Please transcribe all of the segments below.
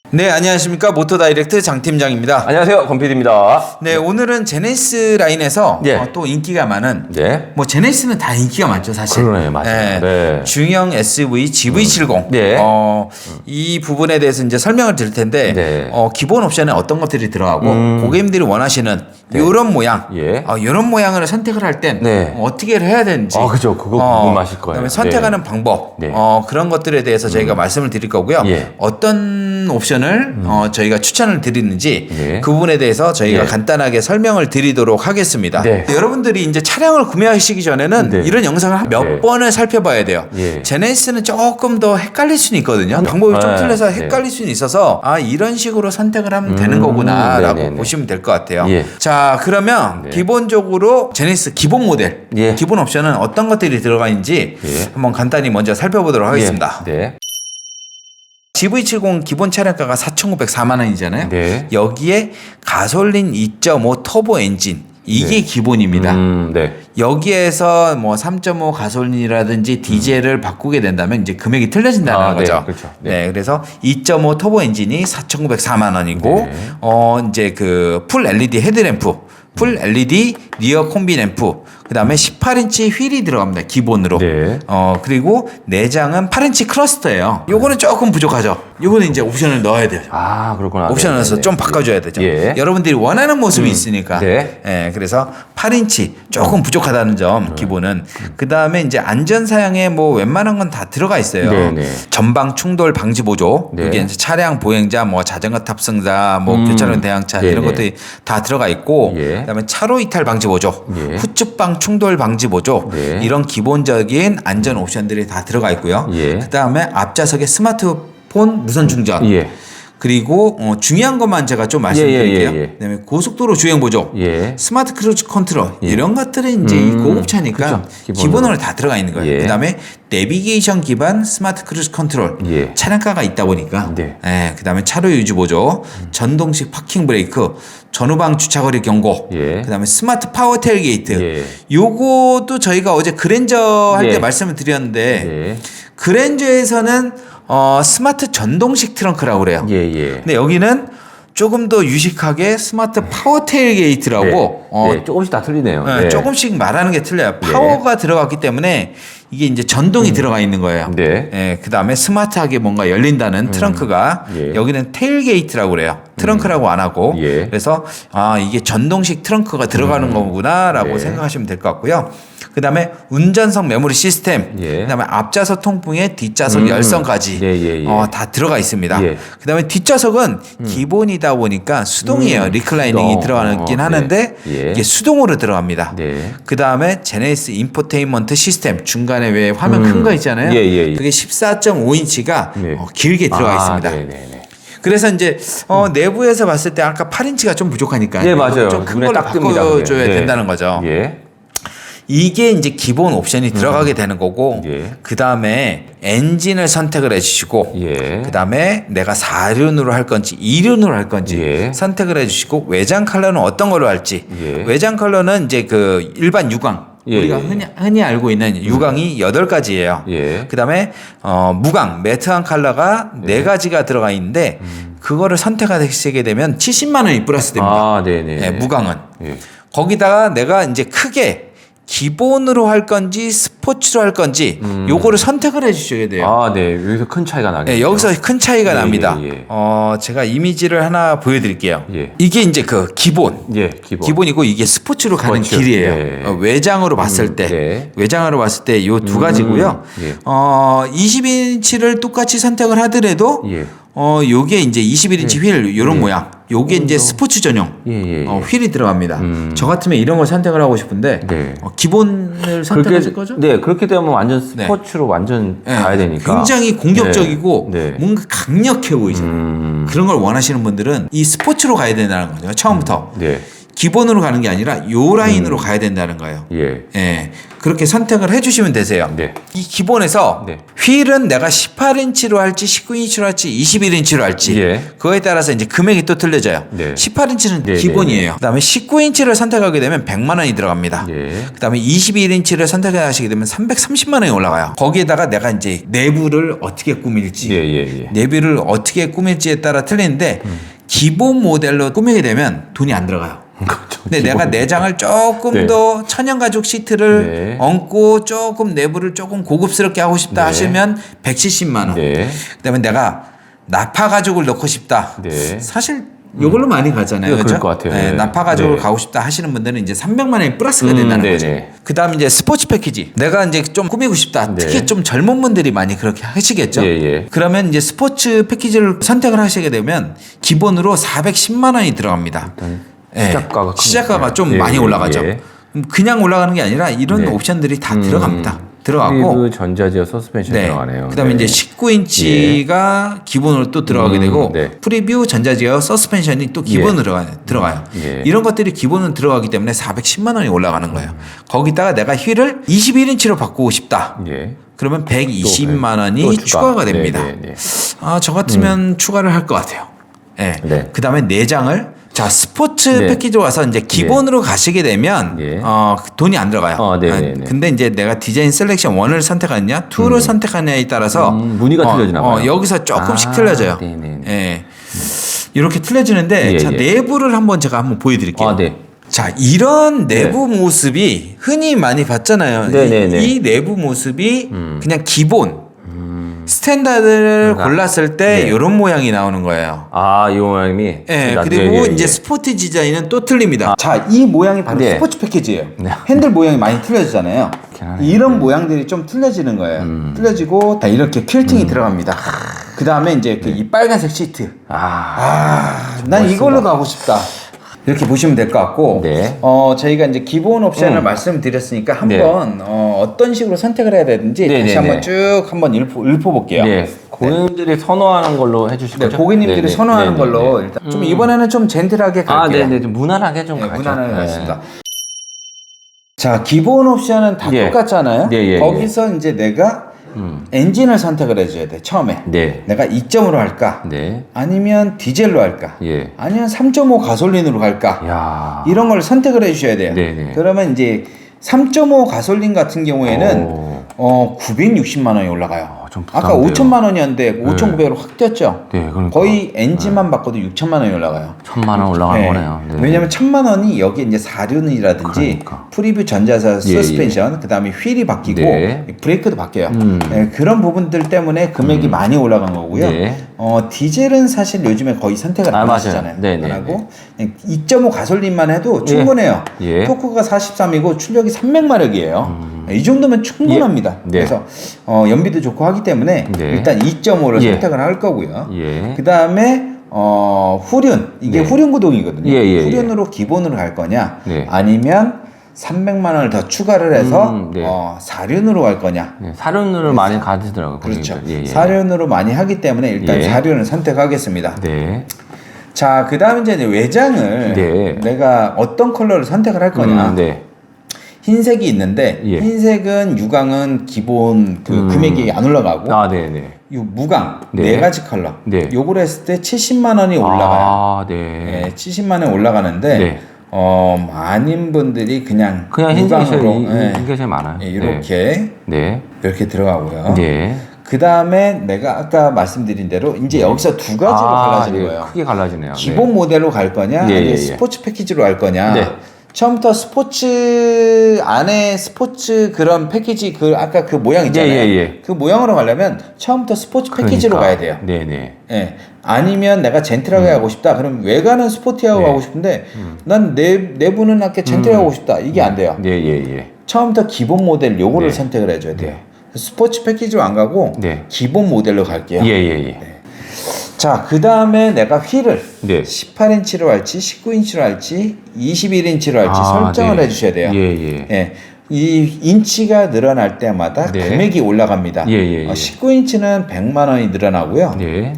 네, 안녕하십니까. 모토다이렉트 장팀장입니다. 안녕하세요, 권PD입니다. 네, 오늘은 제네시스 라인에서 예. 또 인기가 많은 네. 뭐 제네시스는 다 인기가 많죠, 사실. 그러네, 맞아요. 네. 중형 SUV GV70. 네. 이 부분에 대해서 이제 설명을 드릴 텐데 네. 기본 옵션에 어떤 것들이 들어가고 고객님들이 원하시는 네. 이런 모양, 예. 이런 모양을 선택을 할 땐 네. 어떻게 해야 되는지. 그죠. 그거 궁금하실 거예요. 그다음에 선택하는 방법, 네. 그런 것들에 대해서 저희가 말씀을 드릴 거고요. 예. 어떤 옵션을 저희가 추천을 드리는지 예. 그 부분에 대해서 저희가 예. 간단하게 설명을 드리도록 하겠습니다. 네. 여러분들이 이제 차량을 구매하시기 전에는 네. 이런 영상을 몇 네. 번을 살펴봐야 돼요. 예. 제네시스는 조금 더 헷갈릴 수는 있거든요. 방법이 좀 네. 틀려서 네. 헷갈릴 수는 있어서 이런 식으로 선택을 하면 되는 거구나라고 네네네. 보시면 될 것 같아요. 예. 자, 그러면 네. 기본적으로 제네시스 기본 모델, 예. 기본 옵션은 어떤 것들이 들어가 있는지 예. 한번 간단히 먼저 살펴보도록 하겠습니다. 네. GV70 기본 차량가가 4,904만 원이잖아요. 네. 여기에 가솔린 2.5 터보 엔진 이게 네. 기본입니다. 네. 여기에서 뭐 3.5 가솔린이라든지 디젤을 바꾸게 된다면 이제 금액이 틀려진다는 네. 거죠. 그렇죠. 네. 그래서 2.5 터보 엔진이 4,904만 원이고 네. 이제 그 풀 LED 헤드램프, 풀 LED 리어 콤비 램프, 그다음에 18인치 휠이 들어갑니다. 기본으로. 네. 그리고 내장은 8인치 클러스터예요. 요거는 조금 부족하죠. 요거는 이제 옵션을 넣어야 돼요. 그렇구나. 옵션을 넣어서 네. 좀 바꿔줘야 되죠. 예. 여러분들이 원하는 모습이 있으니까. 네. 예, 그래서 8인치 조금 부족하다는 점 기본은. 그 다음에 이제 안전사양에 뭐 웬만한 건 다 들어가 있어요. 네네. 전방 충돌 방지 보조. 네. 이게 이제 차량 보행자, 뭐 자전거 탑승자, 뭐 교차로 대항차 이런 네네. 것들이 다 들어가 있고. 예. 그다음에 차로 이탈 방지 보조, 예. 후측방 충돌 방지 보조. 네. 이런 기본적인 안전 옵션들이 다 들어가 있고요. 예. 그 다음에 앞좌석에 스마트폰 무선 충전. 예. 그리고 중요한 것만 제가 좀 말씀드릴게요. 예. 그다음에 고속도로 주행 보조, 예. 스마트 크루즈 컨트롤 이런 것들은 이제 이 고급차니까 그렇죠. 기본으로 다 들어가 있는 거예요. 예. 그다음에 내비게이션 기반 스마트 크루즈 컨트롤 예. 차량가가 있다 보니까 네. 그다음에 차로 유지 보조, 전동식 파킹 브레이크, 전후방 주차거리 경고, 예. 그다음에 스마트 파워 테일게이트. 예. 요것도 저희가 어제 그랜저 할 때 예. 말씀을 드렸는데 네. 그랜저에서는 스마트 전동식 트렁크라고 그래요. 예. 근데 여기는 조금 더 유식하게 스마트 파워 테일게이트라고 네. 조금씩 다 틀리네요. 네. 조금씩 말하는 게 틀려요. 파워가 들어갔기 때문에 이게 이제 전동이 들어가 있는 거예요. 네. 그다음에 스마트하게 뭔가 열린다는 트렁크가 예. 여기는 테일게이트라고 그래요. 트렁크라고 안 하고. 예. 그래서 이게 전동식 트렁크가 들어가는 거구나라고 네. 생각하시면 될 것 같고요. 그다음에 운전석 메모리 시스템, 예. 그다음에 앞좌석 통풍에 뒷좌석 열선까지 예. 다 들어가 있습니다. 예. 그다음에 뒷좌석은 기본이다 보니까 수동이에요. 리클라이닝이 수동. 들어가긴 하는데 예. 이게 수동으로 들어갑니다. 네. 그다음에 제네시스 인포테인먼트 시스템 중간에 왜 화면 큰 거 있잖아요. 예. 그게 14.5인치가 네. 길게 들어가 있습니다. 네네. 그래서 이제 내부에서 봤을 때 아까 8인치가 좀 부족하니까 네, 맞아요. 좀 큰 눈에 걸로 딱 띕니다, 바꿔줘야 그게. 네. 된다는 거죠. 예. 이게 이제 기본 옵션이 들어가게 되는 거고 예. 그 다음에 엔진을 선택을 해주시고 예. 그 다음에 내가 4륜으로 할 건지 2륜으로 할 건지 예. 선택을 해주시고 외장 컬러는 어떤 걸로 할지 예. 외장 컬러는 이제 그 일반 유광 예, 우리가 예. 흔히 알고 있는 유광이 8가지예요. 예. 그 다음에 무광 매트한 컬러가 4가지가 들어가 있는데 그거를 선택하시게 되면 70만 원이 플러스 됩니다. 네네. 무광은. 예. 거기다가 내가 이제 크게 기본으로 할 건지 스포츠로 할 건지 요거를 선택을 해주셔야 돼요. 네. 여기서 큰 차이가 나겠네요. 네, 여기서 큰 차이가 납니다. 예. 제가 이미지를 하나 보여드릴게요. 예. 이게 이제 그 기본. 예. 기본이고 이게 스포츠로 가는 스포츠. 길이에요. 예. 외장으로 봤을 때, 네. 외장으로 봤을 때 요 두 가지고요. 예. 20인치를 똑같이 선택을 하더라도 예. 요게 이제 21인치 휠 요런 예. 모양. 요게 이제 스포츠 전용 예. 휠이 들어갑니다. 저 같으면 이런 걸 선택을 하고 싶은데 네. 기본을 선택하실 거죠? 네, 그렇게 되면 완전 스포츠로 완전 네. 가야 되니까. 굉장히 공격적이고 네. 뭔가 강력해 보이잖아요. 그런 걸 원하시는 분들은 이 스포츠로 가야 된다는 거죠. 처음부터. 네. 기본으로 가는 게 아니라 요 라인으로 가야 된다는 거예요. 예. 예. 그렇게 선택을 해주시면 되세요. 네. 이 기본에서 네. 휠은 내가 18인치로 할지 19인치로 할지 21인치로 할지 예. 그거에 따라서 이제 금액이 또 틀려져요. 네. 18인치는 네, 기본이에요. 그다음에 19인치를 선택하게 되면 100만 원이 들어갑니다. 예. 그다음에 21인치를 선택하시게 되면 330만 원이 올라가요. 거기에다가 내가 이제 내부를 어떻게 꾸밀지, 예, 예, 예. 내부를 어떻게 꾸밀지에 따라 틀리는데 기본 모델로 꾸미게 되면 돈이 안 들어가요. 그렇죠. 근데 내가 내장을 조금 네. 더 천연 가죽 시트를 네. 얹고 조금 내부를 조금 고급스럽게 하고 싶다 네. 하시면 170만 원. 네. 그다음에 내가 나파 가죽을 넣고 싶다. 네. 사실 이걸로 많이 가잖아요. 그럴 그렇죠? 것 같아요. 네, 네. 나파 가죽을 네. 가고 싶다 하시는 분들은 이제 300만 원이 플러스가 된다는 네, 거죠. 네. 그다음 이제 스포츠 패키지. 내가 이제 좀 꾸미고 싶다. 네. 특히 좀 젊은 분들이 많이 그렇게 하시겠죠. 예, 예. 그러면 이제 스포츠 패키지를 선택을 하시게 되면 기본으로 410만 원이 들어갑니다. 시작가가 큰 시작가가 거예요. 좀 예, 많이 예, 올라가죠. 예. 그냥 올라가는 게 아니라 이런 네. 옵션들이 다 들어갑니다. 들어가고 프리브 전자제어 서스펜션 들어가네요. 그다음에 네. 이제 19인치가 기본으로 또 들어가게 되고 네. 프리뷰 전자제어 서스펜션이 또 기본으로 들어가요. 예. 이런 것들이 기본으로 들어가기 때문에 410만 원이 올라가는 거예요. 거기다가 내가 휠을 21인치로 바꾸고 싶다. 예. 그러면 120만 또 원이 추가가 됩니다. 네, 네, 네. 아, 저 같으면 추가를 할 것 같아요. 네. 네. 그다음에 내장을 자 스포츠 네. 패키지 와서 이제 기본으로 가시게 되면 예. 돈이 안 들어가요. 네, 네, 네. 근데 이제 내가 디자인 셀렉션 1을 선택하느냐 2를 선택하느냐에 따라서 무늬가 틀려지나 봐요. 여기서 조금씩 틀려져요. 네, 네, 네. 예. 이렇게 틀려지는데 예, 자 예. 내부를 제가 한번 보여드릴게요. 네. 자 이런 내부 모습이 흔히 많이 봤잖아요. 네, 네, 네. 이 내부 모습이 그냥 기본 스탠다드를 골랐을 때 네. 이런 모양이 나오는 거예요. 이 모양이. 예, 그리고 이제 스포츠 디자인은 또 틀립니다. 자, 이 모양이 바로 네. 스포츠 패키지예요. 네. 핸들 모양이 많이 틀려지잖아요. 하네. 이런 모양들이 좀 틀려지는 거예요. 틀려지고 다 이렇게 퀼팅이 들어갑니다. 그 다음에 이제 이 빨간색 시트. 난 이걸로 가고 싶다. 이렇게 보시면 될 것 같고, 네. 저희가 이제 기본 옵션을 말씀드렸으니까 한번 어떤 식으로 선택을 해야 되는지 네, 다시 네, 한번 네. 쭉 한번 읊어볼게요. 네. 고객님들이 선호하는 걸로 해주실 네, 거죠? 고객님들이 네, 네. 선호하는 네, 걸로 네. 일단 좀 이번에는 좀 젠틀하게 갈게요. 네, 좀 무난하게 좀 가죠. 무난하게 네. 가겠습니다. 자, 기본 옵션은 다 예. 똑같잖아요. 예, 예, 거기서 이제 내가 엔진을 선택을 해줘야 돼. 처음에 네. 내가 2.5로 할까? 네. 아니면 디젤로 할까? 예. 아니면 3.5 가솔린으로 갈까? 야. 이런 걸 선택을 해주셔야 돼요. 네네. 그러면 이제 3.5 가솔린 같은 경우에는 960만 원이 올라가요. 좀 아까 부담돼요. 5천만 원이었는데 5,900으로 확 뛰었죠. 네, 그러니까. 거의 엔진만 바꿔도 6천만 원이 올라가요. 1,000만 원 올라가는 네. 거네요. 네. 왜냐면 1,000만 원이 여기 이제 사륜이라든지 그러니까. 프리뷰 전자사 예, 서스펜션, 그다음에 휠이 바뀌고 네. 브레이크도 바뀌어요. 네, 그런 부분들 때문에 금액이 많이 올라간 거고요. 네. 디젤은 사실 요즘에 거의 선택을 안 맞아요. 하시잖아요. 네, 네, 안 하고 2.5 가솔린만 해도 충분해요. 예. 토크가 43이고 출력이 300마력이에요. 이 정도면 충분합니다. 네. 그래서 연비도 좋고 하기 때문에 네. 일단 2.5를 예. 선택을 할 거고요. 예. 그 다음에 후륜 이게 네. 후륜 구동이거든요. 예, 예, 후륜으로 기본으로 갈 거냐, 네. 아니면 300만 원을 더 추가를 해서 네. 사륜으로 갈 거냐. 네, 사륜으로 많이 가시더라고요. 그렇죠. 고객님들. 예, 예. 사륜으로 많이 하기 때문에 일단 예. 사륜을 선택하겠습니다. 네. 자, 그 다음에 이제 외장을 네. 내가 어떤 컬러를 선택을 할 거냐. 네. 흰색이 있는데 예. 흰색은 유광은 기본 그 금액이 안 올라가고 네, 네. 이 무광 네. 네 가지 컬러 네. 요걸 했을 때 70만 원이 올라가요. 네. 네, 70만 원이 올라가는데 네. 많은 분들이 그냥 흰색이 무광으로 이게 제일 많아요. 이렇게 네. 이렇게 들어가고요. 네. 그 다음에 내가 아까 말씀드린 대로 이제 여기서 두 가지로 갈라지는 거예요. 크게 갈라지네요. 기본 모델로 갈 거냐, 예, 아니면 예, 예. 스포츠 패키지로 갈 거냐. 네. 처음부터 스포츠 안에 스포츠 그런 패키지 아까 그 모양 있잖아요. 예, 예, 예. 그 모양으로 가려면 처음부터 스포츠 패키지로 가야 돼요. 네네. 예. 아니면 내가 젠틀하게 하고 싶다. 그럼 외관은 스포티하고 네. 가고 싶은데 난 내부는 아까 젠틀하게 하고 싶다. 이게 안 돼요. 네, 예, 예. 처음부터 기본 모델 요거를 네. 선택을 해줘야 돼요. 네. 스포츠 패키지로 안 가고 네. 기본 모델로 갈게요. 예, 예, 예. 자, 그 다음에 내가 휠을 네. 18인치로 할지 19인치로 할지 21인치로 할지 설정을 네. 해주셔야 돼요. 예, 예. 예. 이 인치가 늘어날 때마다 네. 금액이 올라갑니다. 예, 예, 예. 19인치는 100만 원이 늘어나고요. 네.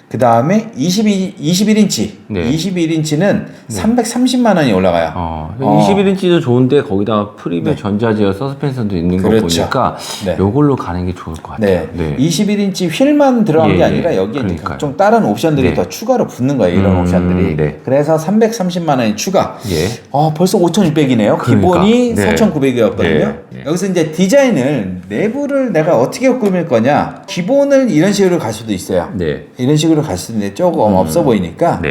그 다음에 21인치. 네. 21인치는 330만 원이 올라가요. 21인치도 좋은데 거기다가 프리뷰 전자제어 서스펜션도 있는 거 그렇죠. 보니까 네. 요걸로 가는 게 좋을 것 같아요. 네. 21인치 휠만 들어간 게 아니라 여기에 이제 각종 다른 옵션들이 더 추가로 붙는 거예요. 이런 옵션들이. 그래서 330만 원이 추가. 벌써 5,600이네요. 기본이 4,900이었거든요. 여기서 이제 디자인을 내부를 내가 어떻게 꾸밀 거냐. 기본을 이런 식으로 갈 수도 있어요. 이런 식으로 갈 수도 있는데 조금 없어 보이니까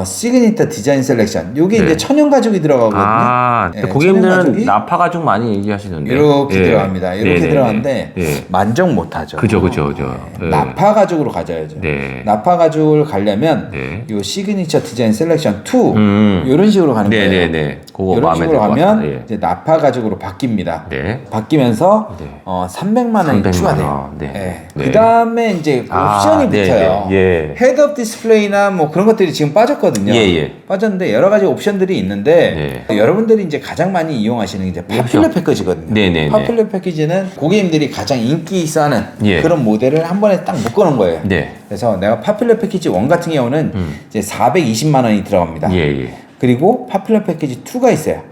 시그니처 디자인 셀렉션. 요게 이제 천연 가죽이 들어가거든요. 고객님들은 나파 가죽 많이 얘기하시던데. 이렇게 들어갑니다. 이렇게 들어가는데 만족 못하죠. 그죠. 나파 가죽으로 가져야죠. 나파 가죽을 가려면 요 시그니처 디자인 셀렉션 2 이런 식으로 가는 거예요. 그거 이런 식으로 가면 이제 나파 가죽으로 바뀝니다. 바뀌면서 300만 원이 추가돼요. 그 다음에 이제 옵션이 붙어요. 헤드업 디스플레이나 뭐 그런 것들이 지금 빠졌거든요. 빠졌는데 여러 가지 옵션들이 있는데 여러분들이 이제 가장 많이 이용하시는 게 이제 파퓰러 패키지거든요. 파퓰러 패키지는 고객님들이 가장 인기 있어 하는 그런 모델을 한 번에 딱 묶어놓은 거예요. 그래서 내가 파퓰러 패키지 1 같은 경우는 이제 420만 원이 들어갑니다. 그리고 파퓰러 패키지 2가 있어요.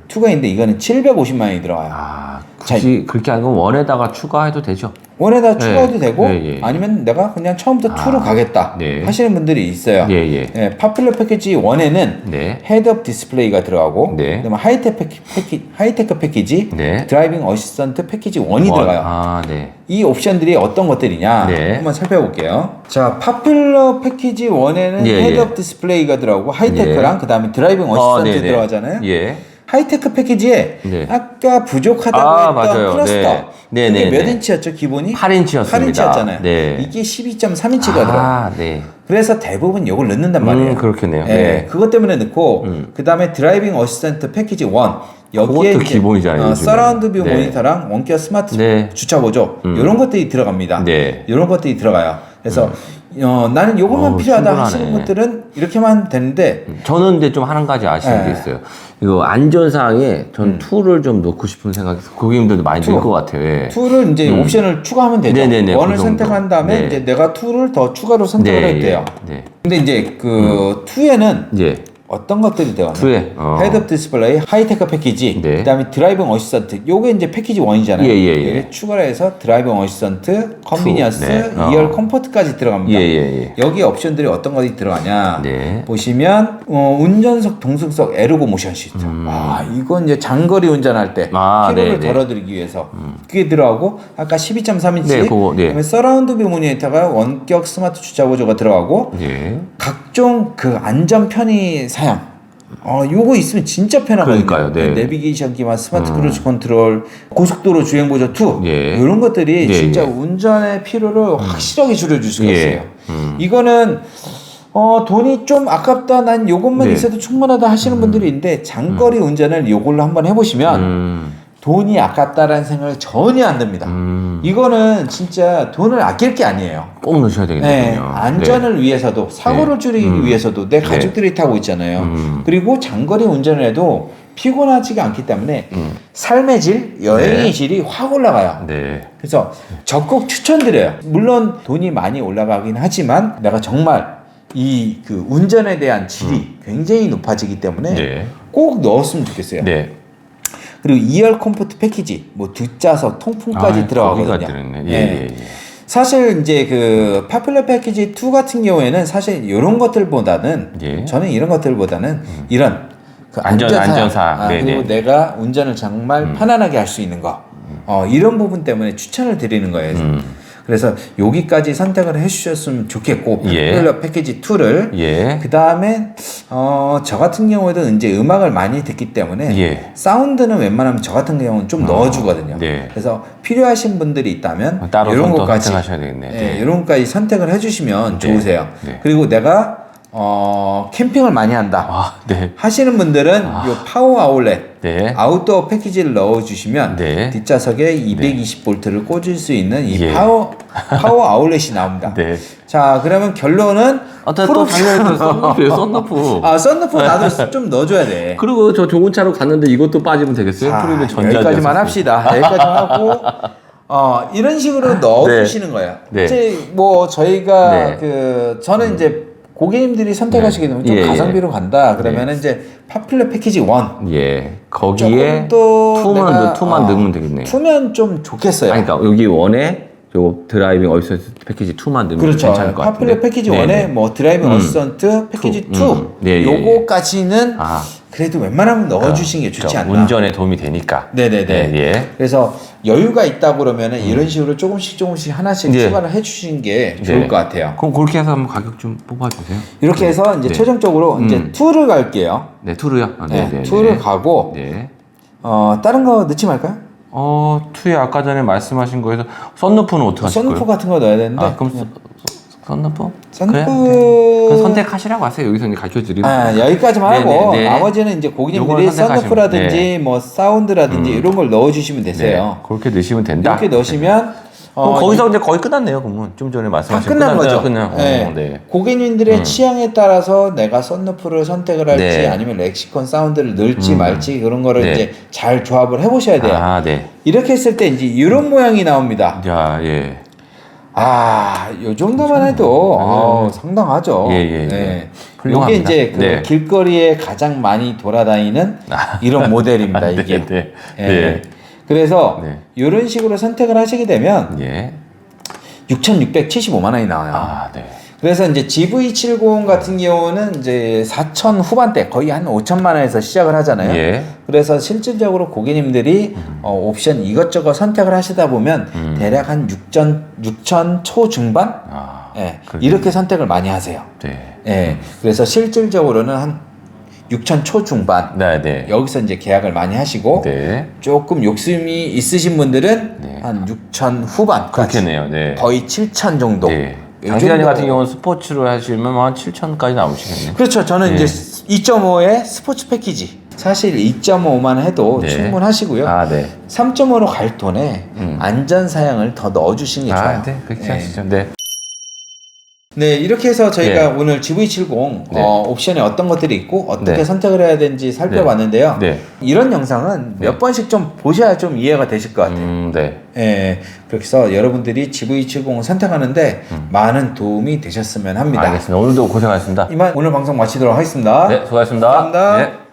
2가 있는데 이거는 750만 원이 들어가요. 굳이 그렇게 하는 건 원에다가 추가해도 되죠. 원에다 추가해도 되고 아니면 내가 그냥 처음부터 2로 가겠다 하시는 분들이 있어요. 파퓰러 패키지 1에는 헤드업 디스플레이가 들어가고 그다음에 하이테크 패키지 드라이빙 어시스턴트 패키지 1이 들어가요. 이 옵션들이 어떤 것들이냐 한번 살펴볼게요. 자, 파퓰러 패키지 1에는 헤드업 디스플레이가 들어가고 하이테크랑 그다음에 드라이빙 어시스턴트 들어가잖아요. 하이테크 패키지에 아까 부족하다고 했던 클러스터 이게 몇 인치였죠? 기본이? 8인치였습니다. 8인치였잖아요. 이게 12.3인치가 들어가요. 그래서 대부분 이걸 넣는단 말이에요. 그렇겠네요. 그것 때문에 넣고 그 다음에 드라이빙 어시스턴트 패키지 1 여기에 그것도 기본이잖아요. 서라운드 뷰 모니터랑 원격 스마트 주차 보조 이런 것들이 들어갑니다. 이런 것들이 들어가요. 그래서 나는 요것만 필요하다 충분하네. 하시는 분들은 이렇게만 되는데 저는 근데 좀 한 가지 아시는 게 있어요. 이거 안전사항에 전 툴을 좀 넣고 싶은 생각이 고객님들도 많이 들 것 같아요. 툴을 이제 옵션을 추가하면 되죠. 원을 그 선택한 다음에 이제 내가 툴을 더 추가로 선택을 해도 돼요. 근데 이제 그 2에는 어떤 것들이 들어가나요? 헤드업 디스플레이, 하이테크 패키지, 그다음에 드라이빙 어시스턴트. 요게 이제 패키지 1이잖아요. 여기 추가를 해서 드라이빙 어시스턴트, 컨비니언스, 2열 컴포트까지 들어갑니다. 여기 옵션들이 어떤 것이 들어가냐? 보시면 운전석 동승석 에르고 모션 시트. 이건 이제 장거리 운전할 때 피로를 덜어드리기 위해서 그게 들어가고 아까 12.3인치 그다음에 서라운드 뷰 모니터가 원격 스마트 주차 보조가 들어가고 각종 그 안전 편의 사양. 요거 있으면 진짜 편하거든요. 그러니까요. 내비게이션 기반 스마트 크루즈 컨트롤, 고속도로 주행 보조 2 이런 것들이 진짜 운전의 피로를 확실하게 줄여줄 수가 있어요. 이거는 돈이 좀 아깝다, 난 요것만 있어도 충분하다 하시는 분들이 있는데 장거리 운전을 요걸로 한번 해보시면 돈이 아깝다라는 생각이 전혀 안 듭니다. 이거는 진짜 돈을 아낄 게 아니에요. 꼭 넣으셔야 되겠네요. 안전을 위해서도 사고를 줄이기 위해서도 내 가족들이 타고 있잖아요. 그리고 장거리 운전을 해도 피곤하지가 않기 때문에 삶의 질, 여행의 질이 확 올라가요. 그래서 적극 추천드려요. 물론 돈이 많이 올라가긴 하지만 내가 정말 이 그 운전에 대한 질이 굉장히 높아지기 때문에 꼭 넣었으면 좋겠어요. 그리고 2열 컴포트 패키지, 뭐 뒷좌석, 통풍까지 들어가거든요. 사실 이제 그 파퓰러 패키지 2 같은 경우에는 사실 이런 것들보다는 저는 이런 것들보다는 이런 그 안전사 그리고 내가 운전을 정말 편안하게 할 수 있는 거 이런 부분 때문에 추천을 드리는 거예요. 그래서 여기까지 선택을 해주셨으면 좋겠고 파퓰러 패키지 2를 그 다음에 저 같은 경우에도 이제 음악을 많이 듣기 때문에 사운드는 웬만하면 저 같은 경우는 좀 넣어주거든요. 그래서 필요하신 분들이 있다면 따로 이런 것까지 선택하셔야 되겠네. 이런 것까지 선택을 해주시면 좋으세요. 그리고 내가 캠핑을 많이 한다 하시는 분들은 요 파워 아울렛 아웃도어 패키지를 넣어주시면 뒷좌석에 220V를 꽂을 수 있는 이 파워 아울렛이 나옵니다. 자, 그러면 결론은 또 당연히 썬루프. 썬루프 나도 좀 넣어줘야 돼. 그리고 저 좋은 차로 갔는데 이것도 빠지면 되겠어요? 프리뷰 전자 여기까지만 합시다. 여기까지만 하고 이런 식으로 넣어주시는 거예요. 네. 이제 뭐 저희가 네. 저는 이제 고객님들이 선택하시게 되면 좀 예, 가성비로 간다. 그러면은 이제 파퓰러 패키지 1. 예. 거기에 조금 더 투만 넣으면 되겠네요. 투면 좀 좋겠어요. 아니, 그러니까 여기 원에 요 드라이빙 어시스턴트 패키지 2만 넣으면 그렇죠. 괜찮을 것 같은데. 파퓰러 패키지 1에 뭐 드라이빙 어시스턴트 패키지 2 예, 예, 요거까지는 그래도 웬만하면 넣어주시는 게 좋지 않나. 운전에 도움이 되니까. 네네네. 예. 그래서 여유가 있다 그러면은 이런 식으로 조금씩 하나씩 추가를 해주시는 게 좋을 것 같아요. 그럼 그렇게 해서 한번 가격 좀 뽑아주세요. 이렇게 해서 이제 최종적으로 이제 2를 갈게요. 네, 투르요. 네, 2를 가고 네. 다른 거 넣지 말까요? 투에 아까 전에 말씀하신 거에서 썬루프는 어떻게 하실 거예요? 썬루프 같은 거 넣어야 되는데. 그럼 썬루프? 썬루프 그럼 선택하시라고 하세요. 여기서 이제 가르쳐 드리면. 여기까지만 하고 네. 나머지는 이제 고객님들이 요걸 선택하시면, 썬루프라든지 뭐 사운드라든지 이런 걸 넣어주시면 되세요. 그렇게 넣으시면 된다. 이렇게 넣으시면 그럼 거기서 이제 거의 끝났네요. 그러면 좀 전에 다 말씀하신 끝난 거죠. 그냥. 네. 고객님들의 취향에 따라서 내가 썬루프를 선택을 할지 네. 아니면 렉시콘 사운드를 넣을지 말지 그런 거를 네. 이제 잘 조합을 해보셔야 돼요. 네. 이렇게 했을 때 이제 이런 모양이 나옵니다. 야, 예. 요 정도만 해도 상당하죠. 예. 이게 훌륭합니다. 이제 그 네. 길거리에 가장 많이 돌아다니는 이런 모델입니다. 이게. 네. 그래서 이런 식으로 선택을 하시게 되면 예. 6,675만 원이 나와요. 네. 그래서 이제 GV70 같은 경우는 이제 4천 후반대 거의 한 5천만 원에서 시작을 하잖아요. 예. 그래서 실질적으로 고객님들이 옵션 이것저것 선택을 하시다 보면 대략 한 6천 초중반? 이렇게 선택을 많이 하세요. 네. 그래서 실질적으로는 한 6천 초중반. 네. 여기서 이제 계약을 많이 하시고 조금 욕심이 있으신 분들은 한 6천 후반까지. 그렇겠네요. 네. 거의 7천 정도. 장기자님 같은 경우는 스포츠로 하시면 한 7천까지 나오시겠네요. 그렇죠. 저는 이제 2.5의 스포츠 패키지. 사실 2.5만 해도 충분하시고요. 3.5로 갈 돈에 안전 사양을 더 넣어주시는 게 좋아요. 네, 그렇게 하시죠. 네, 이렇게 해서 저희가 오늘 GV70 옵션에 어떤 것들이 있고 어떻게 선택을 해야 되는지 살펴봤는데요. 이런 영상은 몇 번씩 좀 보셔야 좀 이해가 되실 것 같아요. 그래서 여러분들이 GV70을 선택하는데 많은 도움이 되셨으면 합니다. 알겠습니다. 오늘도 고생하셨습니다. 이만 오늘 방송 마치도록 하겠습니다. 네, 수고하셨습니다. 감사합니다. 네.